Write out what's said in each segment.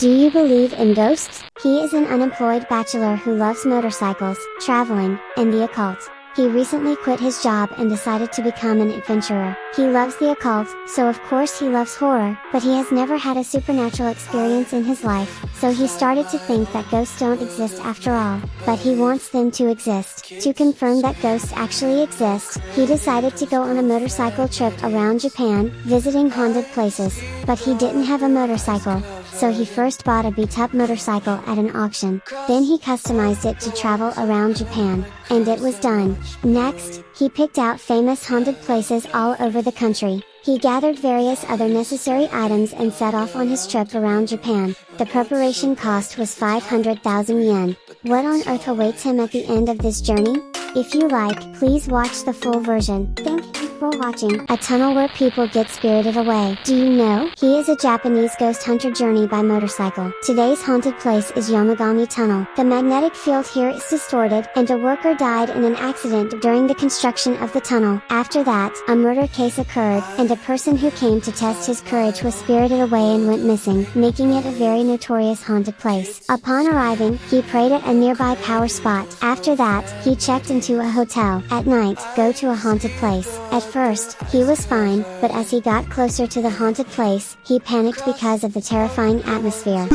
Do you believe in ghosts? He is an unemployed bachelor who loves motorcycles, traveling, and the occult. He recently quit his job and decided to become an adventurer. He loves the occult, so of course he loves horror, but he has never had a supernatural experience in his life, so he started to think that ghosts don't exist after all, but he wants them to exist. To confirm that ghosts actually exist, he decided to go on a motorcycle trip around Japan, visiting haunted places, but he didn't have a motorcycle, so he first bought a beat-up motorcycle at an auction, then he customized it to travel around Japan, and it was done. Next, he picked out famous haunted places all over the country. He gathered various other necessary items and set off on his trip around Japan. The preparation cost was 500,000 yen. What on earth awaits him at the end of this journey? If you like, please watch the full version. Thank you for watching. A tunnel where people get spirited away. Do you know? He is a Japanese ghost hunter journey by motorcycle. Today's haunted place is Yamagami Tunnel. The magnetic field here is distorted, and a worker died in an accident during the construction of the tunnel. After that, a murder case occurred, and a person who came to test his courage was spirited away and went missing, making it a very notorious haunted place. Upon arriving, he prayed at a nearby power spot. After that, he checked into a hotel. At night, go to a haunted place. At first, he was fine, but as he got closer to the haunted place, he panicked because of the terrifying atmosphere.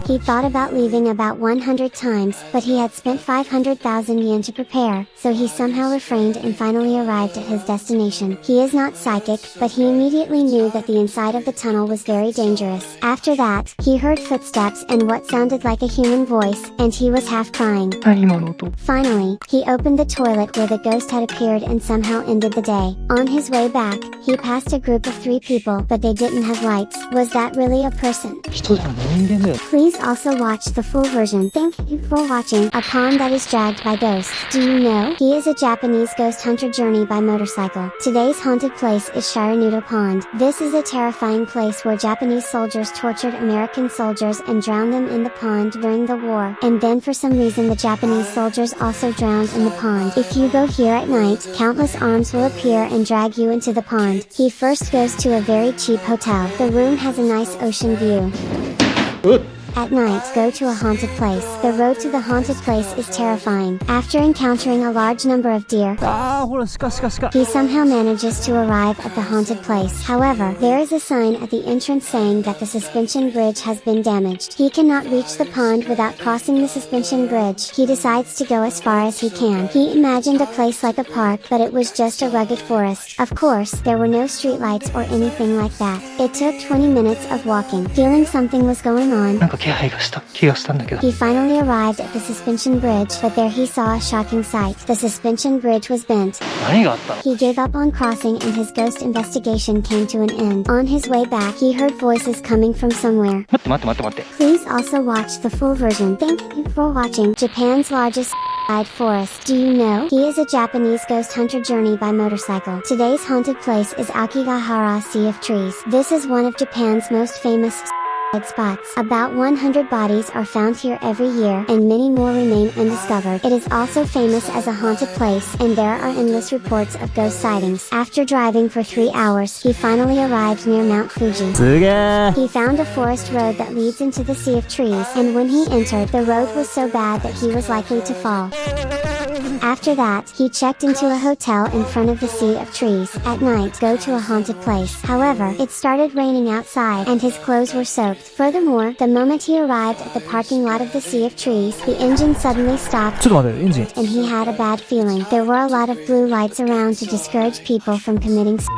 He thought about leaving about 100 times, but he had spent 500,000 yen to prepare, so he somehow refrained and finally arrived at his destination. He is not psychic, but he immediately knew that the inside of the tunnel was very dangerous. After that, he heard footsteps and what sounded like a human voice, and he was half crying. Finally, he opened the toilet where the ghost had appeared and somehow ended the day. On his way back, he passed a group of 3 people, but they didn't have lights. Was that really a person? Please also watch the full version. Thank you for watching. A pond that is dragged by ghosts. Do you know? He is a Japanese ghost hunter journey by motorcycle. Today's haunted place is Shiranudo Pond. This is a terrifying place where Japanese soldiers tortured American soldiers and drowned them in the pond during the war, and then for some reason the Japanese soldiers also drowned in the pond. If you go here at night, countless arms will appear and drag you into the pond. He first goes to a very cheap hotel. The room has a nice ocean view. At night, go to a haunted place. The road to the haunted place is terrifying. After encountering a large number of deer, he somehow manages to arrive at the haunted place. However, there is a sign at the entrance saying that the suspension bridge has been damaged. He cannot reach the pond without crossing the suspension bridge. He decides to go as far as he can. He imagined a place like a park, but it was just a rugged forest. Of course, there were no streetlights or anything like that. It took 20 minutes of walking. Feeling something was going on, he finally arrived at the suspension bridge, but there he saw a shocking sight. The suspension bridge was bent. He gave up on crossing and his ghost investigation came to an end. On his way back, he heard voices coming from somewhere. Please also watch the full version. Thank you for watching. Japan's largest forest. Do you know? He is a Japanese ghost hunter journey by motorcycle. Today's haunted place is Akigahara Sea of Trees. This is one of Japan's most famous spots. About 100 bodies are found here every year, and many more remain undiscovered. It is also famous as a haunted place, and there are endless reports of ghost sightings. After driving for 3 hours, he finally arrived near Mount Fuji. He found a forest road that leads into the Sea of Trees, and when he entered, the road was so bad that he was likely to fall. After that, he checked into a hotel in front of the Sea of Trees. At night, go to a haunted place. However, it started raining outside and his clothes were soaked. Furthermore, the moment he arrived at the parking lot of the Sea of Trees, the engine suddenly stopped, and he had a bad feeling. There were a lot of blue lights around to discourage people from committing suicide.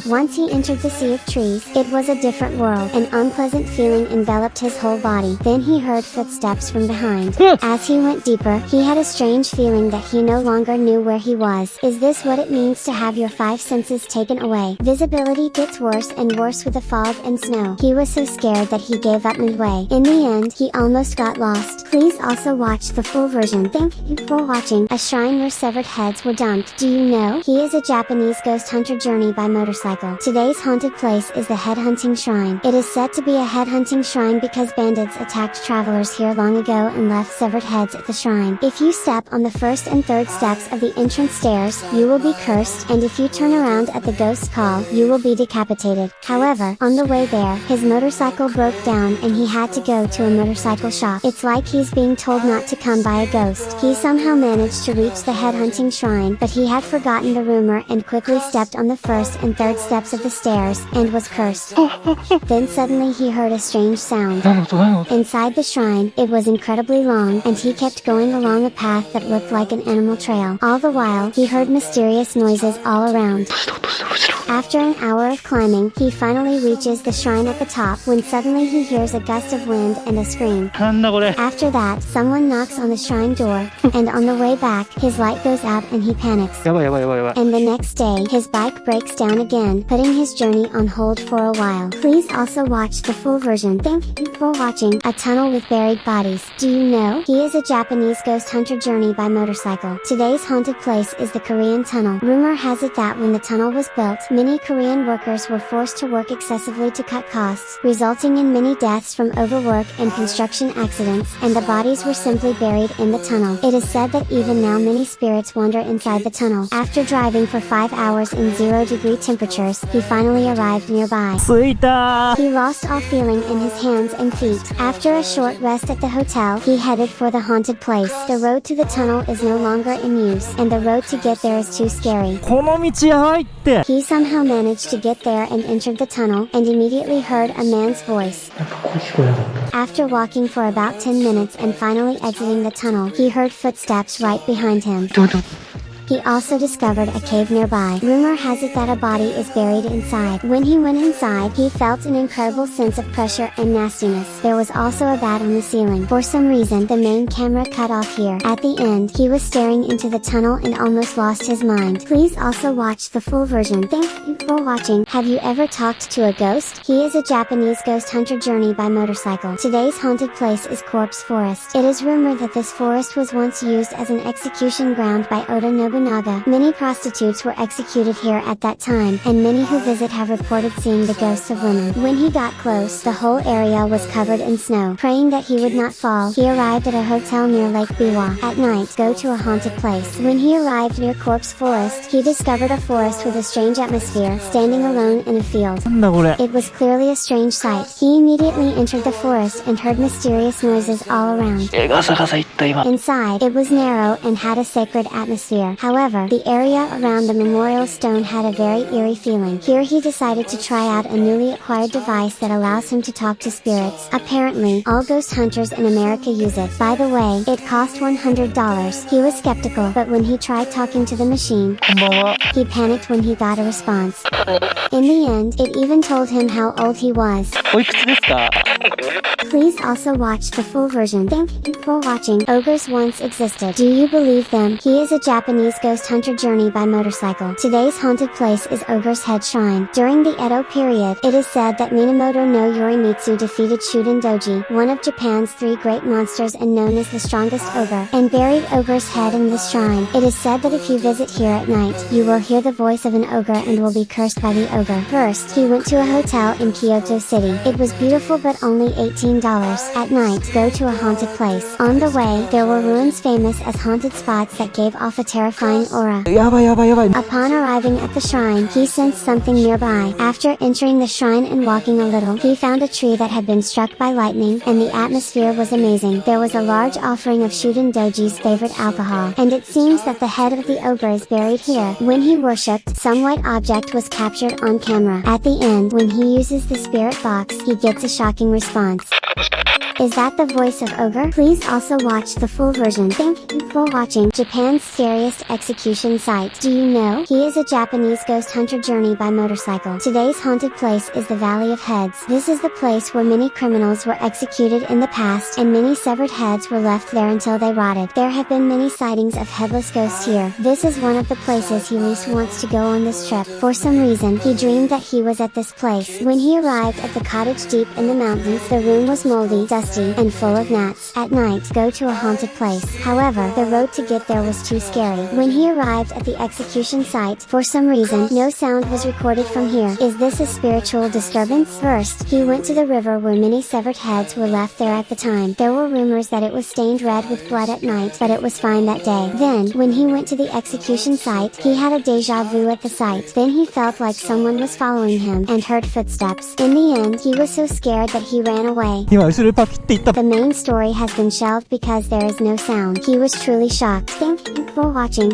Once he entered the Sea of Trees, it was a different world. An unpleasant feeling enveloped his whole body. Then he heard footsteps from behind. As he went deeper, he had a strange feeling that he no longer knew where he was. Is this what it means to have your 5 senses taken away? Visibility gets worse and worse with the fog and snow. He was so scared that he gave up midway. In the end, he almost got lost. Please also watch the full version. Thank you for watching. A shrine where severed heads were dumped. Do you know? He is a Japanese ghost hunter journey by motorcycle. motorcycle. Today's haunted place is the headhunting shrine. It is said to be a headhunting shrine because bandits attacked travelers here long ago and left severed heads at the shrine. If you step on the first and third steps of the entrance stairs, you will be cursed, and if you turn around at the ghost's call, you will be decapitated. However, on the way there, his motorcycle broke down and he had to go to a motorcycle shop. It's like he's being told not to come by a ghost. He somehow managed to reach the headhunting shrine, but he had forgotten the rumor and quickly stepped on the first and third steps of the stairs, and was cursed. Then suddenly he heard a strange sound. Inside the shrine, it was incredibly long, and he kept going along a path that looked like an animal trail. All the while, he heard mysterious noises all around. After an hour of climbing, he finally reaches the shrine at the top, when suddenly he hears a gust of wind and a scream. After that, someone knocks on the shrine door, and on the way back, his light goes out and he panics. And the next day, his bike breaks down again, putting his journey on hold for a while. Please also watch the full version. Thank you for watching A Tunnel with Buried Bodies. Do you know? He is a Japanese ghost hunter journey by motorcycle. Today's haunted place is the Korean tunnel. Rumor has it that when the tunnel was built, many Korean workers were forced to work excessively to cut costs, resulting in many deaths from overwork and construction accidents, and the bodies were simply buried in the tunnel. It is said that even now many spirits wander inside the tunnel. After driving for 5 hours in 0-degree temperatures, he finally arrived nearby. He lost all feeling in his hands and feet. After a short rest at the hotel, he headed for the haunted place. The road to the tunnel is no longer in use, and the road to get there is too scary. He somehow managed to get there and entered the tunnel, and immediately heard a man's voice. After walking for about 10 minutes and finally exiting the tunnel, he heard footsteps right behind him. He also discovered a cave nearby. Rumor has it that a body is buried inside. When he went inside, he felt an incredible sense of pressure and nastiness. There was also a bat on the ceiling. For some reason, the main camera cut off here. At the end, he was staring into the tunnel and almost lost his mind. Please also watch the full version. Thank you for watching. Have you ever talked to a ghost? He is a Japanese ghost hunter journey by motorcycle. Today's haunted place is Corpse Forest. It is rumored that this forest was once used as an execution ground by Oda Nobunaga. Many prostitutes were executed here at that time, and many who visit have reported seeing the ghosts of women. When he got close, the whole area was covered in snow. Praying that he would not fall, he arrived at a hotel near Lake Biwa. At night, go to a haunted place. When he arrived near Corpse Forest, he discovered a forest with a strange atmosphere, standing alone in a field. It was clearly a strange sight. He immediately entered the forest and heard mysterious noises all around. Inside, it was narrow and had a sacred atmosphere. However, the area around the memorial stone had a very eerie feeling. Here he decided to try out a newly acquired device that allows him to talk to spirits. Apparently, all ghost hunters in America use it. By the way, it cost $100. He was skeptical, but when he tried talking to the machine, he panicked when he got a response. In the end, it even told him how old he was. Please also watch the full version. Thank you for watching. Ogres once existed. Do you believe them? He is a Japanese ghost hunter journey by motorcycle. Today's haunted place is Ogre's Head Shrine. During the Edo period, it is said that Minamoto no Yorimitsu defeated Shuden Doji, one of Japan's 3 great monsters and known as the strongest ogre, and buried Ogre's head in this shrine. It is said that if you visit here at night, you will hear the voice of an ogre and will be cursed by the ogre. First, he went to a hotel in Kyoto City. It was beautiful but only $18. At night, go to a haunted place. On the way, there were ruins famous as haunted spots that gave off a terrifying aura. Upon arriving at the shrine, he sensed something nearby. After entering the shrine and walking a little, he found a tree that had been struck by lightning, and the atmosphere was amazing. There was a large offering of Shuden Doji's favorite alcohol, and it seems that the head of the ogre is buried here. When he worshipped, some white object was captured on camera. At the end, when he uses the spirit box, he gets a shocking response. Is that the voice of Ogre? Please also watch the full version. Thank you for watching. Japan's scariest execution site. Do you know? He is a Japanese ghost hunter journey by motorcycle. Today's haunted place is the Valley of Heads. This is the place where many criminals were executed in the past, and many severed heads were left there until they rotted. There have been many sightings of headless ghosts here. This is one of the places he least wants to go on this trip. For some reason, he dreamed that he was at this place. When he arrived at the cottage deep in the mountains, the room was moldy, dusty, dusty and full of gnats. At night, go to a haunted place. However, the road to get there was too scary. When he arrived at the execution site, for some reason, no sound was recorded from here. Is this a spiritual disturbance? First, he went to the river where many severed heads were left there at the time. There were rumors that it was stained red with blood at night, but it was fine that day. Then, when he went to the execution site, he had a deja vu at the site. Then he felt like someone was following him, and heard footsteps. In the end, he was so scared that he ran away. The main story has been shelved because there is no sound. He was truly shocked. Thank you for watching.